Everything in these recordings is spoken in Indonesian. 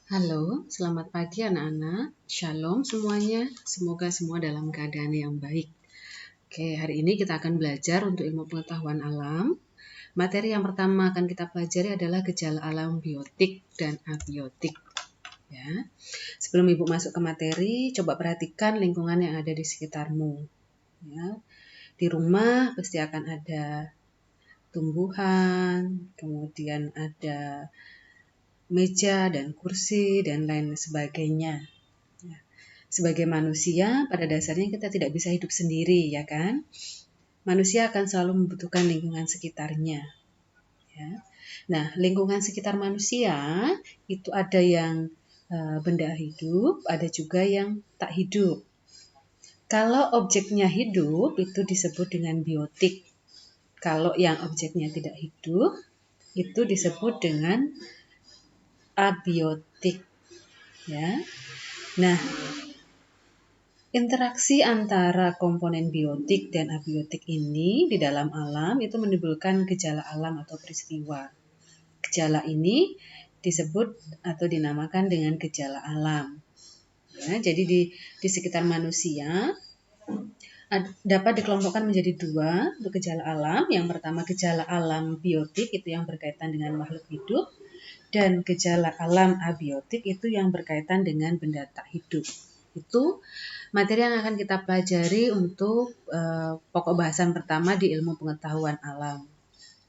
Halo, selamat pagi anak-anak. Shalom semuanya. Semoga semua dalam keadaan yang baik. Oke, hari ini kita akan belajar untuk ilmu pengetahuan alam. Materi yang pertama akan kita pelajari adalah gejala alam biotik dan abiotik. Ya. Sebelum Ibu masuk ke materi, coba perhatikan lingkungan yang ada di sekitarmu. Ya. Di rumah pasti akan ada tumbuhan, kemudian ada meja dan kursi dan lain sebagainya. Sebagai manusia, pada dasarnya kita tidak bisa hidup sendiri, ya kan? Manusia akan selalu membutuhkan lingkungan sekitarnya. Ya. Nah, lingkungan sekitar manusia itu ada yang benda hidup, ada juga yang tak hidup. Kalau objeknya hidup, itu disebut dengan biotik. Kalau yang objeknya tidak hidup, itu disebut dengan abiotik. Ya. Nah, interaksi antara komponen biotik dan abiotik ini di dalam alam itu menimbulkan gejala alam atau peristiwa. Gejala ini disebut atau dinamakan dengan gejala alam. Ya, jadi di sekitar manusia dapat dikelompokkan menjadi dua untuk gejala alam. Yang pertama gejala alam biotik itu yang berkaitan dengan makhluk hidup, dan gejala alam abiotik itu yang berkaitan dengan benda tak hidup. Itu materi yang akan kita pelajari untuk pokok bahasan pertama di ilmu pengetahuan alam.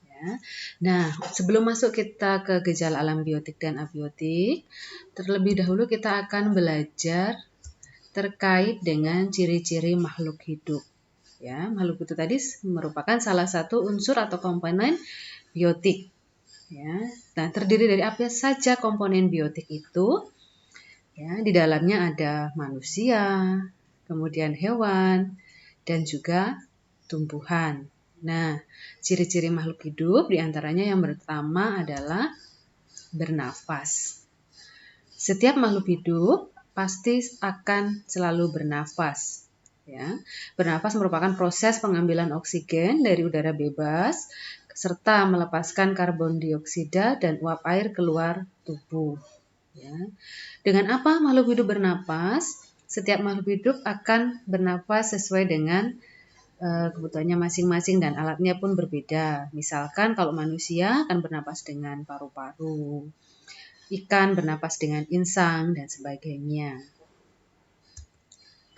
Ya. Nah, sebelum masuk kita ke gejala alam biotik dan abiotik, terlebih dahulu kita akan belajar terkait dengan ciri-ciri makhluk hidup. Ya, makhluk hidup tadi merupakan salah satu unsur atau komponen biotik. Ya. Nah, terdiri dari apa saja komponen biotik itu? Ya, di dalamnya ada manusia, kemudian hewan, dan juga tumbuhan. Nah, ciri-ciri makhluk hidup diantaranya yang pertama adalah bernafas. Setiap makhluk hidup pasti akan selalu bernafas. Ya, bernafas merupakan proses pengambilan oksigen dari udara bebas serta melepaskan karbon dioksida dan uap air keluar tubuh. Ya. Dengan apa makhluk hidup bernapas? Setiap makhluk hidup akan bernapas sesuai dengan kebutuhannya masing-masing dan alatnya pun berbeda. Misalkan kalau manusia akan bernapas dengan paru-paru, ikan bernapas dengan insang, dan sebagainya.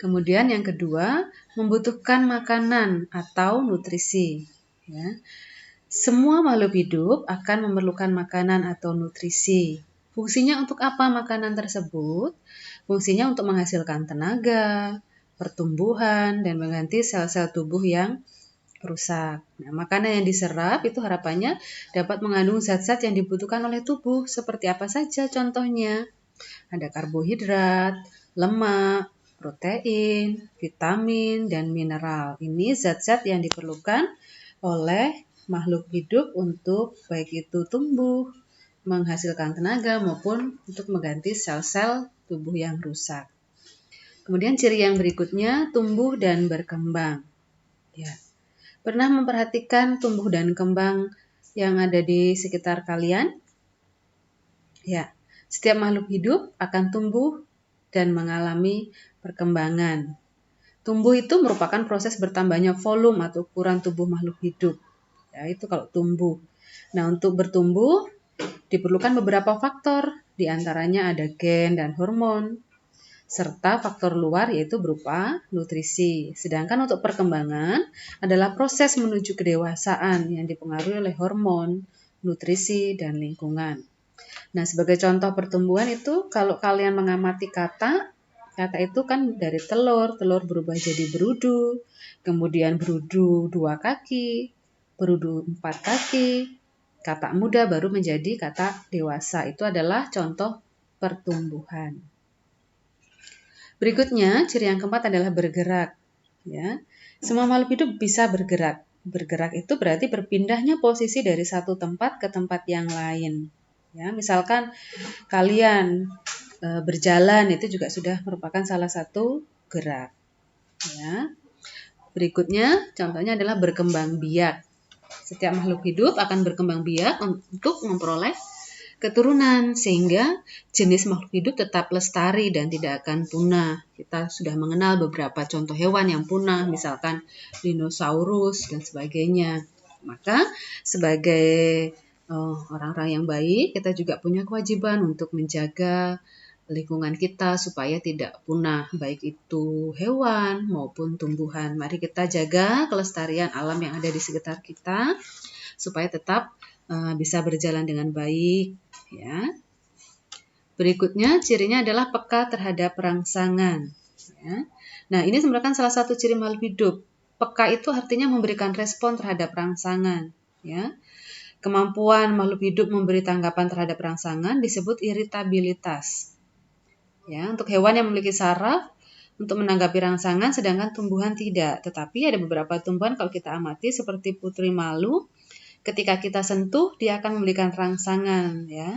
Kemudian yang kedua, membutuhkan makanan atau nutrisi. Ya. Semua makhluk hidup akan memerlukan makanan atau nutrisi. Fungsinya untuk apa makanan tersebut? Fungsinya untuk menghasilkan tenaga, pertumbuhan, dan mengganti sel-sel tubuh yang rusak. Nah, makanan yang diserap itu harapannya dapat mengandung zat-zat yang dibutuhkan oleh tubuh. Seperti apa saja contohnya? Ada karbohidrat, lemak, protein, vitamin, dan mineral. Ini zat-zat yang diperlukan oleh makhluk hidup untuk baik itu tumbuh, menghasilkan tenaga maupun untuk mengganti sel-sel tubuh yang rusak. Kemudian ciri yang berikutnya, tumbuh dan berkembang. Ya. Pernah memperhatikan tumbuh dan kembang yang ada di sekitar kalian? Ya. Setiap makhluk hidup akan tumbuh dan mengalami perkembangan. Tumbuh itu merupakan proses bertambahnya volume atau ukuran tubuh makhluk hidup. Ya, itu kalau tumbuh. Nah, untuk bertumbuh diperlukan beberapa faktor, di antaranya ada gen dan hormon, serta faktor luar yaitu berupa nutrisi. Sedangkan untuk perkembangan adalah proses menuju kedewasaan yang dipengaruhi oleh hormon, nutrisi, dan lingkungan. Nah, sebagai contoh pertumbuhan itu kalau kalian mengamati kata itu kan dari telur berubah jadi berudu, kemudian berudu 2 kaki, berudu 4 kaki, kata muda baru menjadi kata dewasa. Itu adalah contoh pertumbuhan. Berikutnya, ciri yang keempat adalah bergerak. Ya. Semua makhluk hidup bisa bergerak. Bergerak itu berarti berpindahnya posisi dari satu tempat ke tempat yang lain. Ya, misalkan kalian berjalan itu juga sudah merupakan salah satu gerak. Ya. Berikutnya, contohnya adalah berkembang biak. Setiap makhluk hidup akan berkembang biak untuk memperoleh keturunan, sehingga jenis makhluk hidup tetap lestari dan tidak akan punah. Kita sudah mengenal beberapa contoh hewan yang punah, misalkan dinosaurus dan sebagainya. Maka sebagai orang-orang yang baik, kita juga punya kewajiban untuk menjaga lingkungan kita supaya tidak punah, baik itu hewan maupun tumbuhan. Mari kita jaga kelestarian alam yang ada di sekitar kita supaya tetap bisa berjalan dengan baik, ya. Berikutnya cirinya adalah peka terhadap rangsangan, ya. Nah, ini merupakan salah satu ciri makhluk hidup. Peka itu artinya memberikan respon terhadap rangsangan, ya. Kemampuan makhluk hidup memberi tanggapan terhadap rangsangan disebut iritabilitas. Ya, untuk hewan yang memiliki saraf untuk menanggapi rangsangan, sedangkan tumbuhan tidak. Tetapi ada beberapa tumbuhan kalau kita amati seperti putri malu, ketika kita sentuh dia akan memberikan rangsangan, ya.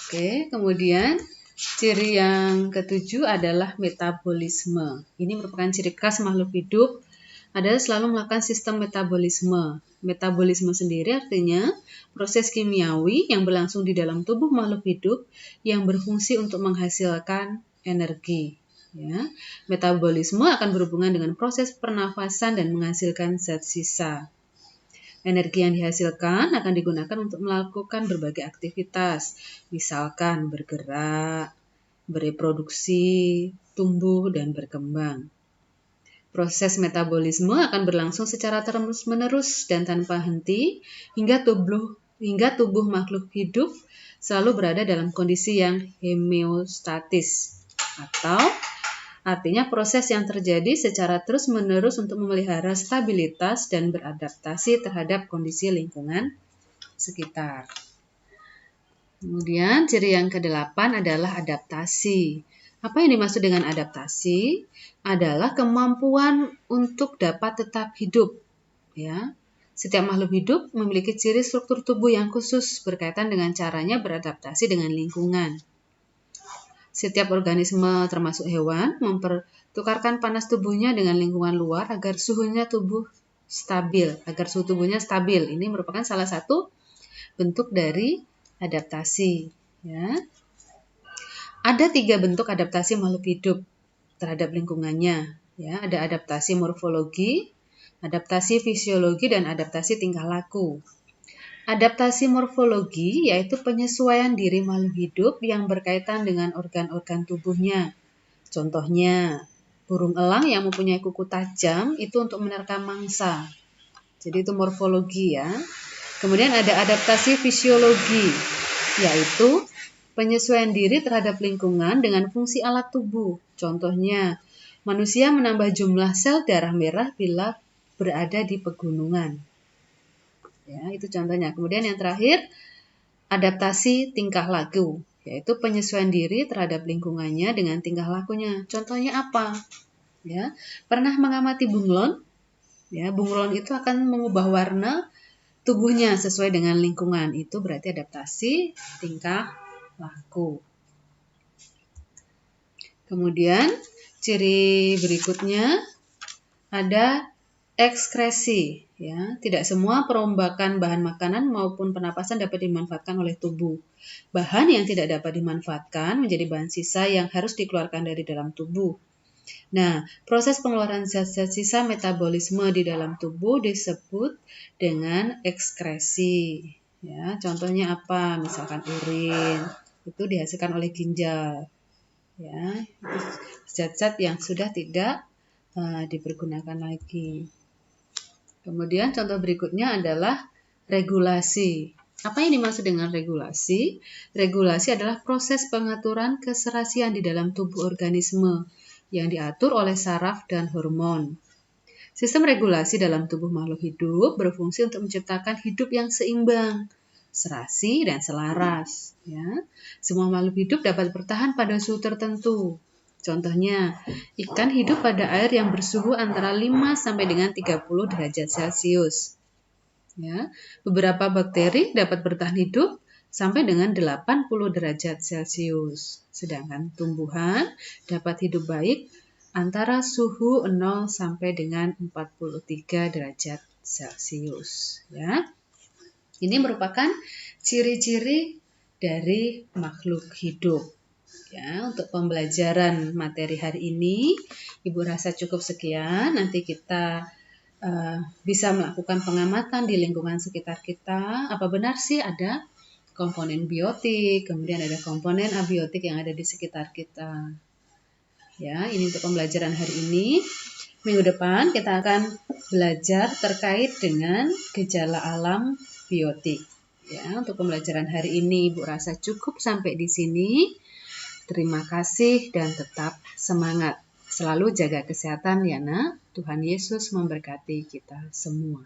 Oke, kemudian ciri yang ketujuh adalah metabolisme. Ini merupakan ciri khas makhluk hidup adalah selalu melakukan sistem metabolisme. Metabolisme sendiri artinya proses kimiawi yang berlangsung di dalam tubuh makhluk hidup yang berfungsi untuk menghasilkan energi. Ya. Metabolisme akan berhubungan dengan proses pernafasan dan menghasilkan zat sisa. Energi yang dihasilkan akan digunakan untuk melakukan berbagai aktivitas, misalkan bergerak, bereproduksi, tumbuh, dan berkembang. Proses metabolisme akan berlangsung secara terus-menerus dan tanpa henti hingga tubuh makhluk hidup selalu berada dalam kondisi yang homeostatis, atau artinya proses yang terjadi secara terus-menerus untuk memelihara stabilitas dan beradaptasi terhadap kondisi lingkungan sekitar. Kemudian ciri yang ke-8 adalah adaptasi. Apa yang dimaksud dengan adaptasi? Adalah kemampuan untuk dapat tetap hidup. Ya. Setiap makhluk hidup memiliki ciri struktur tubuh yang khusus berkaitan dengan caranya beradaptasi dengan lingkungan. Setiap organisme termasuk hewan mempertukarkan panas tubuhnya dengan lingkungan luar agar suhu tubuhnya stabil. Ini merupakan salah satu bentuk dari adaptasi. Ya. Ada 3 bentuk adaptasi makhluk hidup terhadap lingkungannya. Ya, ada adaptasi morfologi, adaptasi fisiologi, dan adaptasi tingkah laku. Adaptasi morfologi yaitu penyesuaian diri makhluk hidup yang berkaitan dengan organ-organ tubuhnya. Contohnya, burung elang yang mempunyai kuku tajam itu untuk menerkam mangsa. Jadi itu morfologi, ya. Kemudian ada adaptasi fisiologi, yaitu penyesuaian diri terhadap lingkungan dengan fungsi alat tubuh. Contohnya, manusia menambah jumlah sel darah merah bila berada di pegunungan. Ya, itu contohnya. Kemudian yang terakhir, adaptasi tingkah laku, yaitu penyesuaian diri terhadap lingkungannya dengan tingkah lakunya. Contohnya apa? Ya, pernah mengamati bunglon? Ya, bunglon itu akan mengubah warna tubuhnya sesuai dengan lingkungan. Itu berarti adaptasi tingkah laku. Kemudian ciri berikutnya ada ekskresi. Ya, tidak semua perombakan bahan makanan maupun pernapasan dapat dimanfaatkan oleh tubuh. Bahan yang tidak dapat dimanfaatkan menjadi bahan sisa yang harus dikeluarkan dari dalam tubuh. Nah, proses pengeluaran zat-zat sisa metabolisme di dalam tubuh disebut dengan ekskresi. Ya, contohnya apa? Misalkan urin itu dihasilkan oleh ginjal. Ya, itu zat-zat yang sudah tidak dipergunakan lagi. Kemudian contoh berikutnya adalah regulasi. Apa yang dimaksud dengan regulasi? Regulasi adalah proses pengaturan keserasian di dalam tubuh organisme yang diatur oleh saraf dan hormon. Sistem regulasi dalam tubuh makhluk hidup berfungsi untuk menciptakan hidup yang seimbang, serasi, dan selaras. Ya. Semua makhluk hidup dapat bertahan pada suhu tertentu. Contohnya, ikan hidup pada air yang bersuhu antara 5 sampai dengan 30 derajat Celcius. Ya. Beberapa bakteri dapat bertahan hidup sampai dengan 80 derajat Celcius. Sedangkan tumbuhan dapat hidup baik antara suhu 0 sampai dengan 43 derajat Celcius. Ya. Ini merupakan ciri-ciri dari makhluk hidup. Ya, untuk pembelajaran materi hari ini, Ibu rasa cukup sekian. Nanti kita bisa melakukan pengamatan di lingkungan sekitar kita. Apa benar sih ada komponen biotik, kemudian ada komponen abiotik yang ada di sekitar kita. Ya, ini untuk pembelajaran hari ini. Minggu depan kita akan belajar terkait dengan gejala alam biotik. Ya, untuk pembelajaran hari ini Ibu rasa cukup sampai di sini. Terima kasih dan tetap semangat. Selalu jaga kesehatan ya nak. Tuhan Yesus memberkati kita semua.